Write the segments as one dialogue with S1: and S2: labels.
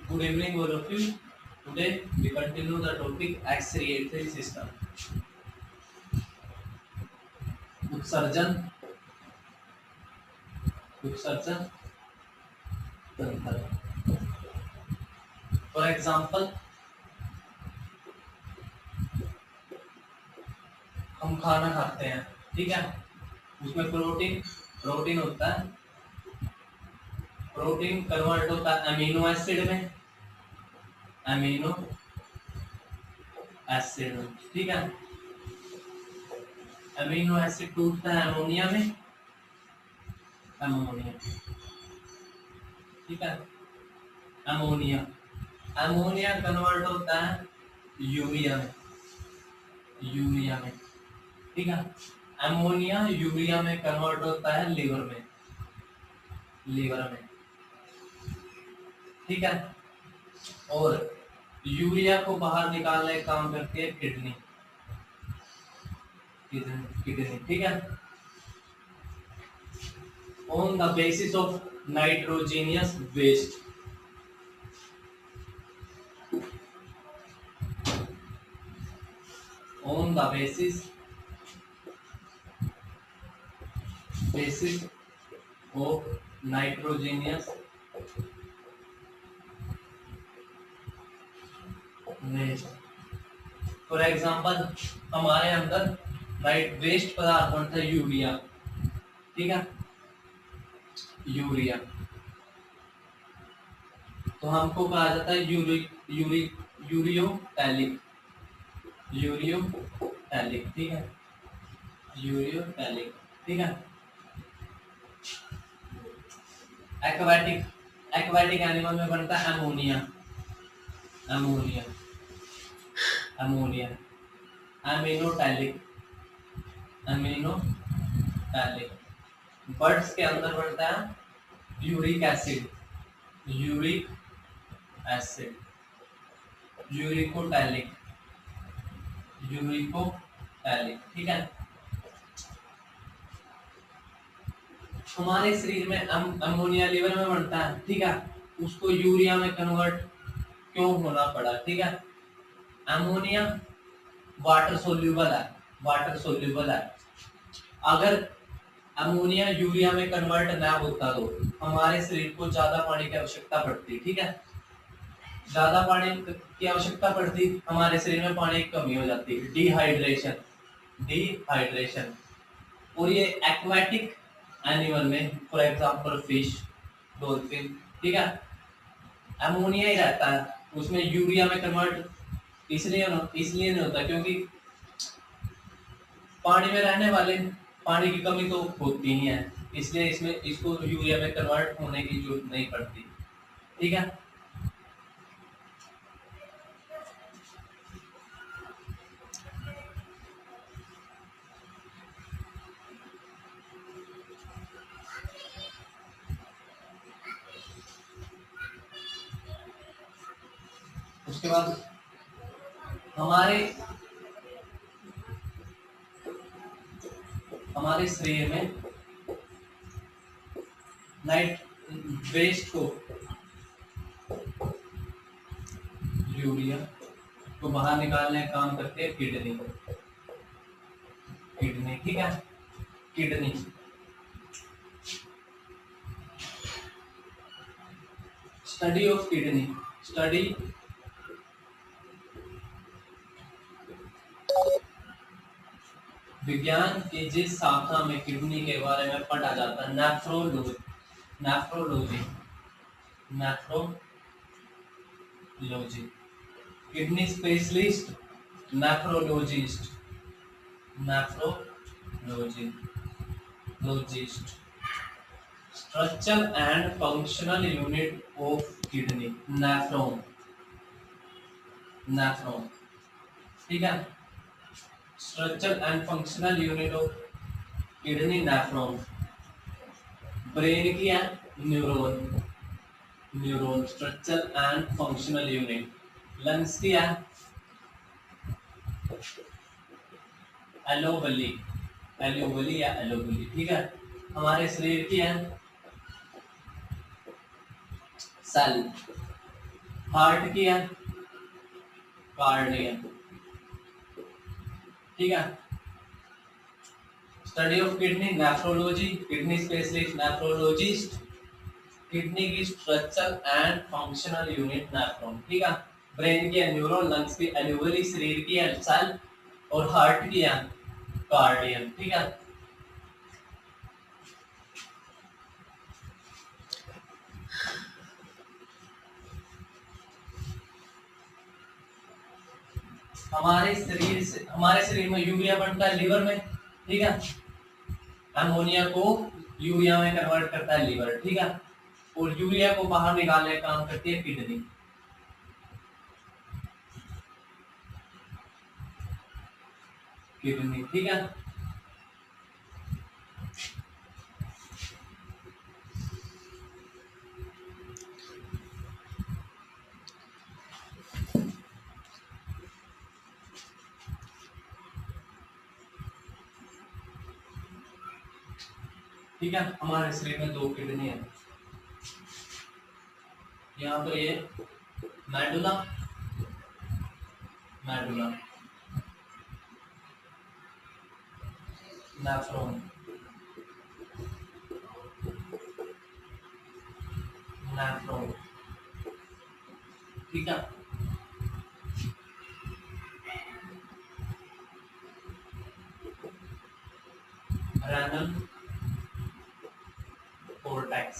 S1: Good evening, all of you. Today we continue the topic excretory system. उत्सर्जन उत्सर्जन तंत्र। For example, हम खाना खाते हैं, ठीक है। उसमें प्रोटीन प्रोटीन होता है। प्रोटीन कन्वर्ट होता है अमीनो एसिड में, अमीनो एसिड में, ठीक है। अमीनो एसिड टूटता है अमोनिया में, अमोनिया, ठीक है। अमोनिया अमोनिया कन्वर्ट होता है यूरिया में, यूरिया में, ठीक है। अमोनिया यूरिया में कन्वर्ट होता है लीवर में, लीवर में, ठीक है। और यूरिया को बाहर निकालने का काम करती है किडनी, किडनी, ठीक है। On the basis of nitrogenous waste, on the basis of nitrogenous waste। For example, हमारे अंदर नाइट वेस्ट पदार्थ बनता है यूरिया, ठीक है, यूरिया। तो हमको कहा जाता है यूरियोटैलिक, यूरियोटैलिक, ठीक है, यूरियोटैलिक, ठीक है। एक्वाटिक एनिमल में बनता है अमोनिया, अमोनिया, अमोनिया। अमीनोटैलिक, अमीनोटैलिक। बर्ड्स के अंदर बनता है uric acid, uric acid, uricotelic, uricotelic, ठीक है। हमारे शरीर में अमोनिया लीवर में बनता है, ठीक है। उसको यूरिया में कन्वर्ट क्यों होना पड़ा, ठीक है। अमोनिया वाटर सोल्यूबल है, वाटर सोल्यूबल है। अगर अमोनिया यूरिया में कन्वर्ट ना होता तो हमारे शरीर को ज्यादा पानी की आवश्यकता पड़ती, ठीक है। ज्यादा पानी की आवश्यकता पड़ती, हमारे शरीर में पानी की कमी हो जाती, डिहाइड्रेशन, डिहाइड्रेशन। और ये एक्वाटिक एनिमल में, फॉर एग्जांपल फिश, डॉल्फिन, ठीक है, अमोनिया ही रहता है, उसमें यूरिया में कन्वर्ट इसलिए नहीं होता क्योंकि पानी में रहने वाले पानी की कमी तो होती ही है, इसलिए इसमें इसको यूरिया में कन्वर्ट होने की जरूरत नहीं पड़ती, ठीक है। उसके बाद हमारे शरीर में नाइट वेस्ट को, यूरिया को बाहर निकालने का काम करते हैं किडनी, किडनी, ठीक है, kidney. Study of kidney, study विज्ञान की जिस शाखा में किडनी के बारे में पढ़ा जाता है, nephrology, nephrology, nephrology. Kidney specialist, nephrologist, nephrologist. Structure and functional unit of kidney, nephron, nephron, ठीक है। Structure and functional unit of kidney, nephron. Brain की है neuron, neuron, structure and functional unit. Lungs की है एलोवली, एलोवली या एलोवली, ठीक है। हमारे शरीर की है सेल, हार्ट किया, कार्डियन, ठीक है। Study of kidney, nephrology, kidney specialist nephrologist, kidney की structure and functional unit nephron, ठीक है। ब्रेन की न्यूरॉन, लंग्स की एल्यूवरी, शरीर की सेल, और हार्ट की कार्डियन, ठीक है। हमारे शरीर में यूरिया बनता है लिवर में, ठीक है। अमोनिया को यूरिया में कन्वर्ट करता है लिवर, ठीक है। और यूरिया को बाहर निकालने का काम करती है किडनी, ठीक है। ठीक है, हमारे शरीर में 2 किडनी है। यहाँ पर ये मेडुला, मेडुला, नेफ्रॉन, नेफ्रॉन, ठीक है। Renal cortex,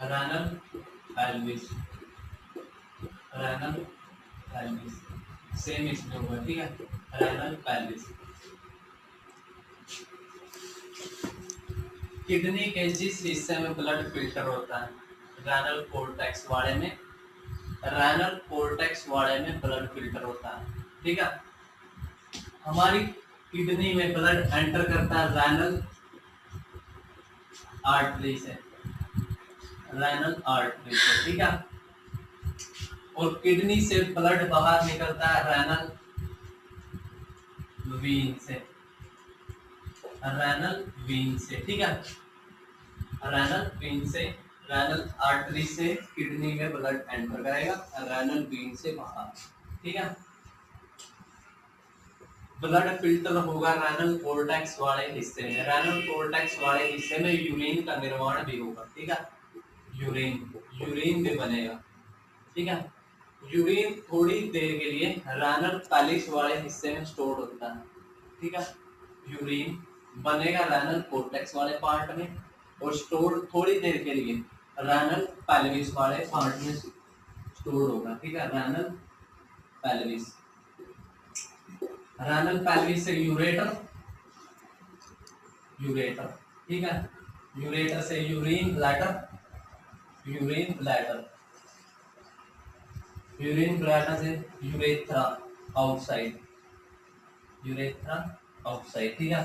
S1: renal pelvis, renal pelvis, same इसमें होगा, ठीक है। Renal pelvis. किडनी के जिस हिस्से में ब्लड फिल्टर होता है, रेनल कोर्टेक्स वाले में, रेनल कोर्टेक्स वाले में ब्लड फिल्टर होता है, ठीक है। हमारी किडनी में ब्लड एंटर करता है रेनल आर्टरी से, रेनल आर्टरी से, ठीक है। और किडनी से ब्लड बाहर निकलता है रेनल वीन से, रेनल वीन से, ठीक है। रेनल वीन से, रेनल आर्टरी से किडनी में ब्लड एंटर करेगा, रेनल वीन से बाहर, ठीक है। ब्लड फिल्टर होगा रेनल कोर्टेक्स वाले हिस्से में, रेनल कोर्टेक्स वाले हिस्से में यूरिन का निर्माण भी होगा, ठीक है। यूरिन भी बनेगा, ठीक है। यूरिन थोड़ी देर के लिए रेनल पैलिस वाले हिस्से में स्टोर होता है, ठीक है। यूरिन बनेगा रेनल कोर्टेक्स वाले पार्ट में और स्टोर थोड़ी देर के लिए रेनल पैल्विस वाले पार्ट में स्टोर होगा, ठीक है। रेनल पैल्विस, रेनल पैल्विस से यूरेटर, यूरेटर, ठीक है। यूरेटर से urine bladder, urine bladder, urine bladder से यूरेथ्रा आउटसाइड, यूरेथ्रा आउटसाइड, ठीक है।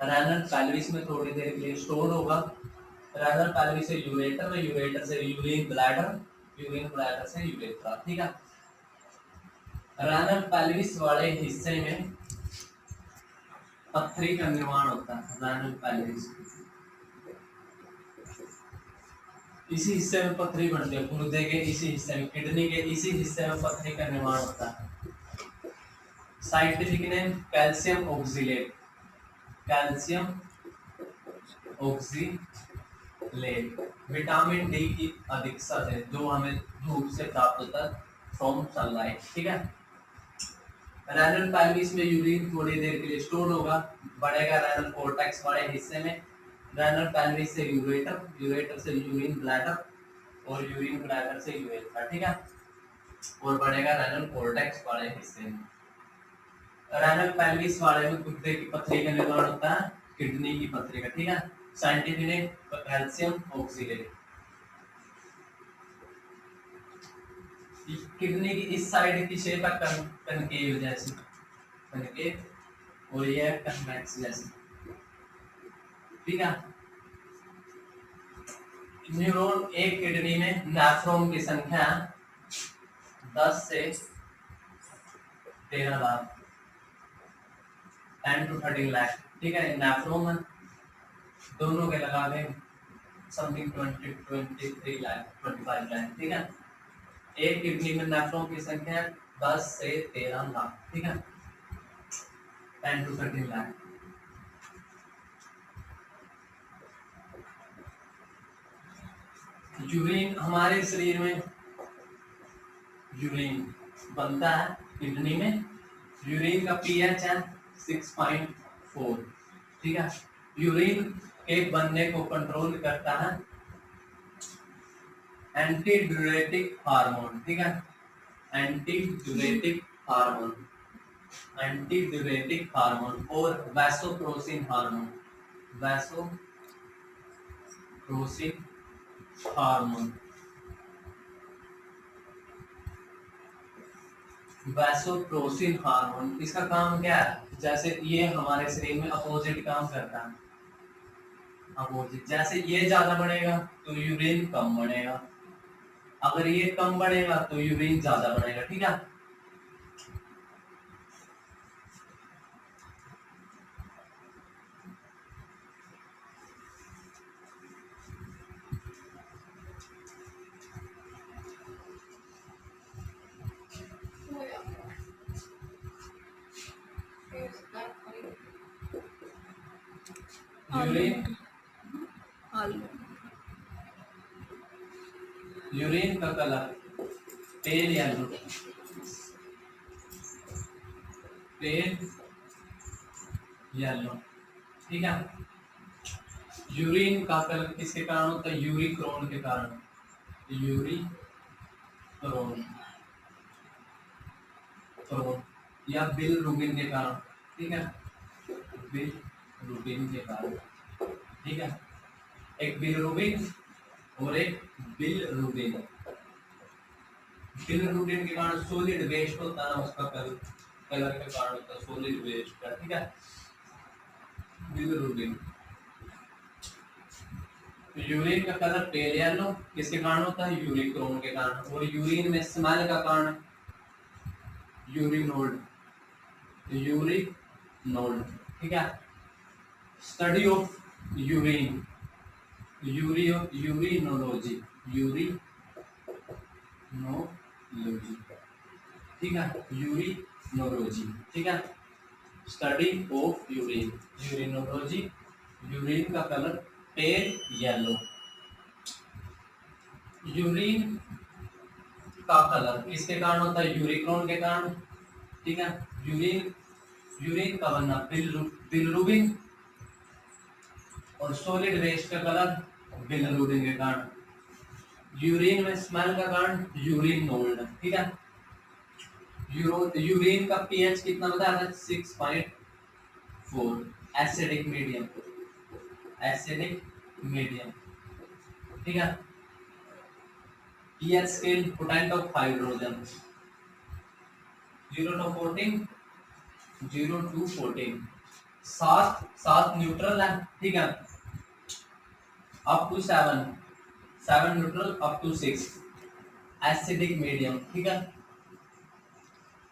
S1: रेनल पैल्विस में थोड़ी देर के लिए स्टोर होगा, रेनल पैल्विस से यूरेटर में, यूरेटर से यूरिन ब्लैडर, यूरिन ब्लैडर से यूरेथ्रा, ठीक है। रेनल पैल्विस वाले हिस्से में पथरी का निर्माण होता है, रेनल पैल्विस, इसी हिस्से में पथरी बनती है, गुर्दे के इसी हिस्से में, किडनी के इसी हिस्से में पथरी का निर्माण होता है। Scientific name calcium oxalate, calcium oxalate, vitamin D की अधिकता है जो हमें धूप से प्राप्त होता है, फ्रॉम सनलाइट, ठीक है। रेनल पैल्विस में यूरिन थोड़ी देर के लिए स्टोर होगा, बढ़ेगा रेनल कोर्टेक्स वाले हिस्से में, रेनल पैल्विस से यूरेटर, यूरेटर से यूरिन ब्लैडर और यूरिन ब्लैडर से यूरेथ्रा, ठीक है। और बढ़ेगा रेनल कोर्टेक्स वाले हिस्से में। रेनल पैल्विस वाले में गुर्दे की पथरी का निर्माण होता है, किडनी की पथरी का, ठीक है। Scientific name calcium oxalate. Kidney की इस साइड की शेप है कनकेव जैसी, कनकेव, और ये है कन्वेक्स जैसी, ठीक है। न्यूरॉन एक किडनी में नेफ्रॉन की संख्या 10 से 13 लाख, 10 to 13 लाख, ठीक है। नेफ्रॉन दोनों के लगा दें समथिंग 23 लाख 25 लाख, ठीक है। एक किडनी में नेफ्रॉन की संख्या 10 से 13 लाख, ठीक है, 10 to 13 लाख। यूरिन हमारे शरीर में यूरिन बनता है किडनी में। यूरिन का पीएच है 6.4, ठीक है। यूरिन के बनने को कंट्रोल करता है एंटी ड्यूरेटिक हार्मोन, ठीक है, anti diuretic hormone, anti diuretic hormone और वैसोप्रोसिन हार्मोन, वैसोप्रोसिन हार्मोन, वैसोप्रोसिन हार्मोन। इसका काम क्या है? जैसे ये हमारे शरीर में अपोजिट काम करता है, अपोजिट। जैसे ये ज्यादा बढ़ेगा तो यूरिन कम बढ़ेगा, अगर ये कम बढ़ेगा तो यूरिन ज्यादा बढ़ेगा, ठीक है। यूरिन यूरिन का colour pale yellow, pale yellow, ठीक है। यूरिन का कलर किसके कारण होता है? यूरिक्रोन के कारण, यूरिक्रोन क्रोन या बिलरुबिन के कारण, ठीक है, बिलरुबिन के कारण, ठीक है। एक बिलरुबिन और एक बिलरुबिन। बिलरुबिन के कारण सॉलिड वेस्ट होता है, उसका कलर के कारण होता है सॉलिड वेस्ट का, ठीक है, बिलरुबिन। यूरिन का कलर पेल येलो किसके कारण होता है? यूरिक्रोन के कारण। और यूरिन में स्मेल का कारण यूरिनोल, यूरिनोल, ठीक है। Study of urine, urinology, urinology, ठीक है, यूरिनोलॉजी, ठीक है। Study of urine, urinology. Urine का कलर पेल येलो। यूरिन का कलर किसके कारण होता है? यूरिक्रोन के कारण, ठीक है। यूरिन का बनना बिलरुबिन और सॉलिड वेस्ट का कलर बिलरुबिन के कारण। यूरिन में स्मेल का कारण यूरिनोल, ठीक है। यूरिन का पीएच कितना बताया था? 6.4, एसिडिक मीडियम, एसिडिक मीडियम, ठीक है। PH scale potent of hydrogen 0 to 14, 0 to 14, 7 neutral है, ठीक है, up to 7 neutral, up to 6 acidic medium, ठीक है।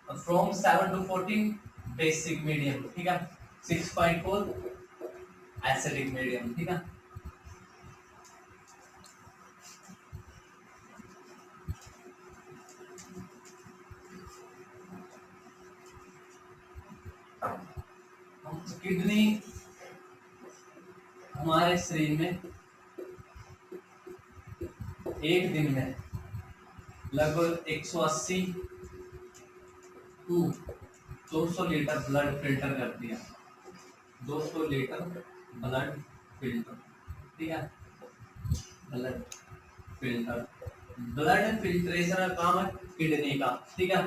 S1: फ्रॉम 7 to 14 बेसिक मीडियम, ठीक है, 6.4 एसिडिक मीडियम, ठीक है। किडनी हमारे शरीर में एक दिन में लगभग 180 to 200 लीटर ब्लड फिल्टर करती है, 200 लीटर ब्लड फिल्टर, ठीक है, ब्लड फिल्टर। ब्लड फिल्ट्रेशन का काम है किडनी का, ठीक है।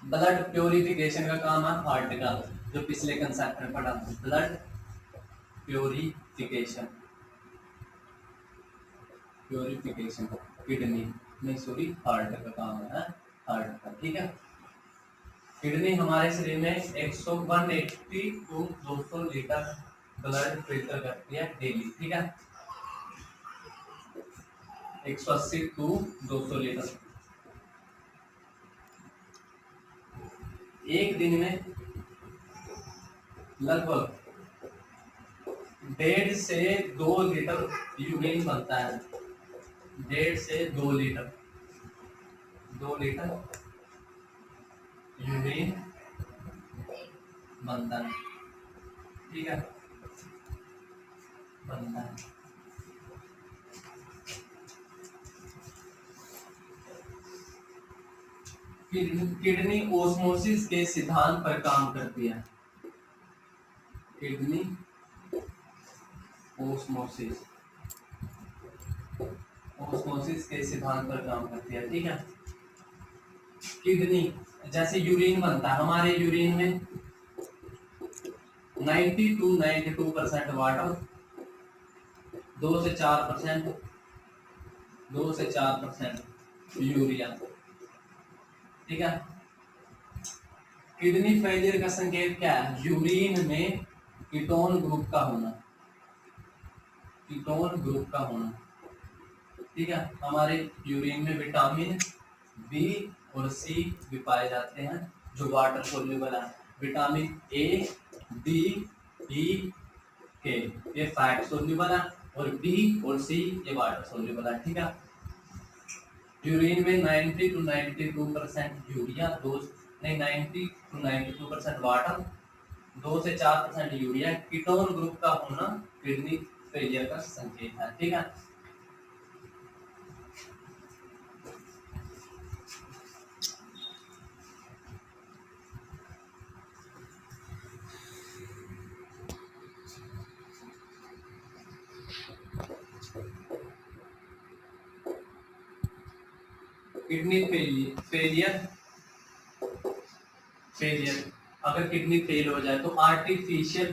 S1: ब्लड प्योरिफिकेशन का काम है हार्ट का, जो पिछले कंसेप्ट में पढ़ा था। ब्लड प्योरिफिकेशन, प्योरिफिकेशन किडनी नहीं, सॉरी, हार्ट का काम है, हार्ट का, ठीक है। किडनी हमारे शरीर में 180 to 200 लीटर ब्लड फिल्टर करती है डेली, ठीक है, 180 to 200 लीटर। एक दिन में लगभग 1.5 से 2 लीटर यूरिन बनता है। 1.5 से 2 लीटर, 2 लीटर यूरिन बनता है, ठीक है, बनता है। किडनी ओस्मोसिस के सिद्धांत पर काम करती है। किडनी ओस्मोसिस, ओस्मोसिस के सिद्धांत पर काम करती है, ठीक है। किडनी, जैसे यूरिन बनता है, हमारे यूरिन में 90 to 92% वाटर, 2 से 4% यूरिया, ठीक है। किडनी फेलियर का संकेत क्या है? यूरिन में कीटोन ग्रुप का होना, कीटोन ग्रुप का होना, ठीक है। हमारे यूरिन में विटामिन बी और सी भी पाए जाते हैं जो वाटर सोल्यूबल है। विटामिन ए, डी, ई, के ये फैट सोल्यूबल है, और बी और सी ये वाटर सोल्यूबल है, ठीक है। यूरिन में 90 to 92% यूरिया, 90 to 92% वाटर, 2 से 4% यूरिया, कीटोन ग्रुप का होना किडनी फेलियर का संकेत है, ठीक है। किडनी फेलियर, अगर किडनी फेल हो जाए तो आर्टिफिशियल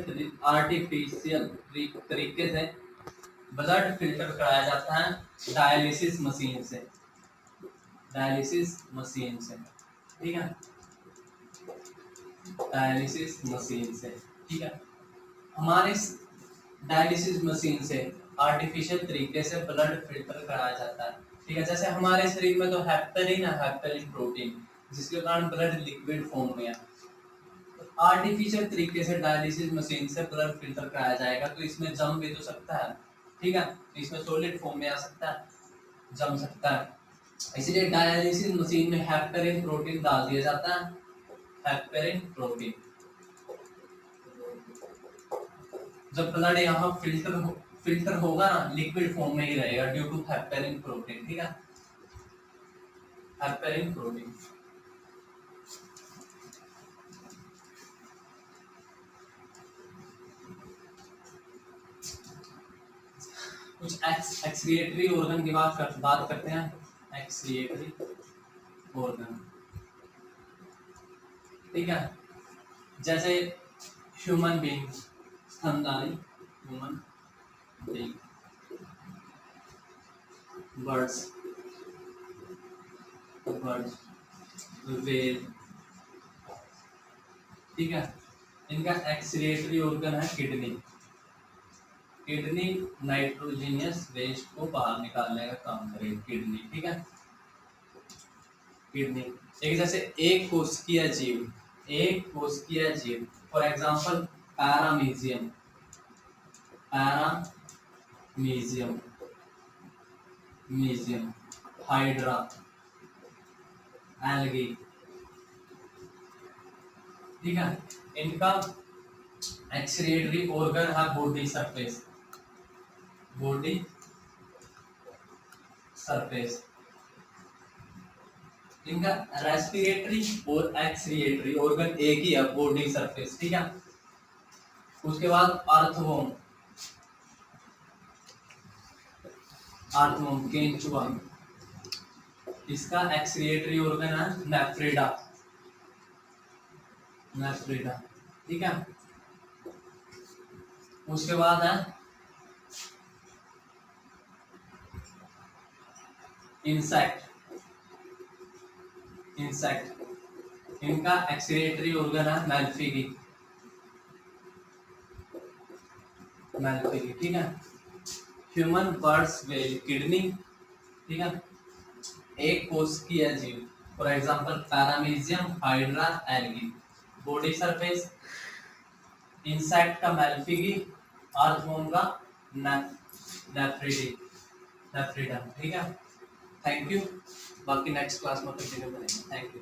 S1: तरीके से ब्लड फिल्टर कराया जाता है डायलिसिस मशीन से, डायलिसिस मशीन से, ठीक है, डायलिसिस मशीन से, ठीक है। हमारे डायलिसिस मशीन से आर्टिफिशियल तरीके से ब्लड फिल्टर कराया जाता है, ठीक है। जैसे हमारे शरीर में तो हेपेरिन है, हेपेरिन प्रोटीन, जिसके कारण ब्लड लिक्विड फॉर्म में है। आर्टिफिशियल तरीके से डायलिसिस मशीन से ब्लड फिल्टर कराया जाएगा तो इसमें जम भी तो सकता है, ठीक है, इसमें सॉलिड फॉर्म में आ सकता है, जम सकता है, इसलिए डायलिसिस मशीन में हेपेरिन प्रोटीन डाल दिया जाता है, हेपेरिन प्रोटीन। जब ब्लड यहाँ फिल्टर होगा ना, लिक्विड फॉर्म में ही रहेगा ड्यू टू हेपेरिन प्रोटीन, ठीक है, हेपेरिन प्रोटीन। कुछ एक्सक्रिएटरी ऑर्गन की बात करते हैं। एक्सक्रिएटरी ऑर्गन, ठीक है, जैसे ह्यूमन बीइंग, स्तनधारी ह्यूमन बीइंग, बर्ड्स, वेल, ठीक है, इनका एक्सक्रिएटरी ऑर्गन है किडनी। किडनी नाइट्रोजीनियस वेस्ट को बाहर निकालने का काम करेगी किडनी, ठीक है। किडनी एक जैसे एक कोशिकीय जीव, for example paramecium, hydra, algae, ठीक है। इनका एक्सक्रिएटरी ऑर्गन है बॉडी सरफेस, इनका रेस्पिरेटरी और एक्सक्रिएटरी ऑर्गन एक ही है, बॉडी सरफेस, ठीक है। उसके बाद अर्थवोम, केंचुआ, इसका एक्सक्रिएटरी ऑर्गन है नेफ्रिडा, ठीक है। उसके बाद है इंसेक्ट, इनका एक्सक्रिएटरी ऑर्गन है मैल्फिगी, ठीक है। ह्यूमन, बर्ड्स, वेल, किडनी, ठीक है, एक कोशिकीय जीव, for example paramecium, hydra, algae, body surface, insect का मैल्फिगी, आर्थमोन का नेफ्रिडम, ठीक है। थैंक यू, बाकी नेक्स्ट क्लास में कंटिन्यू करेंगे। Thank you.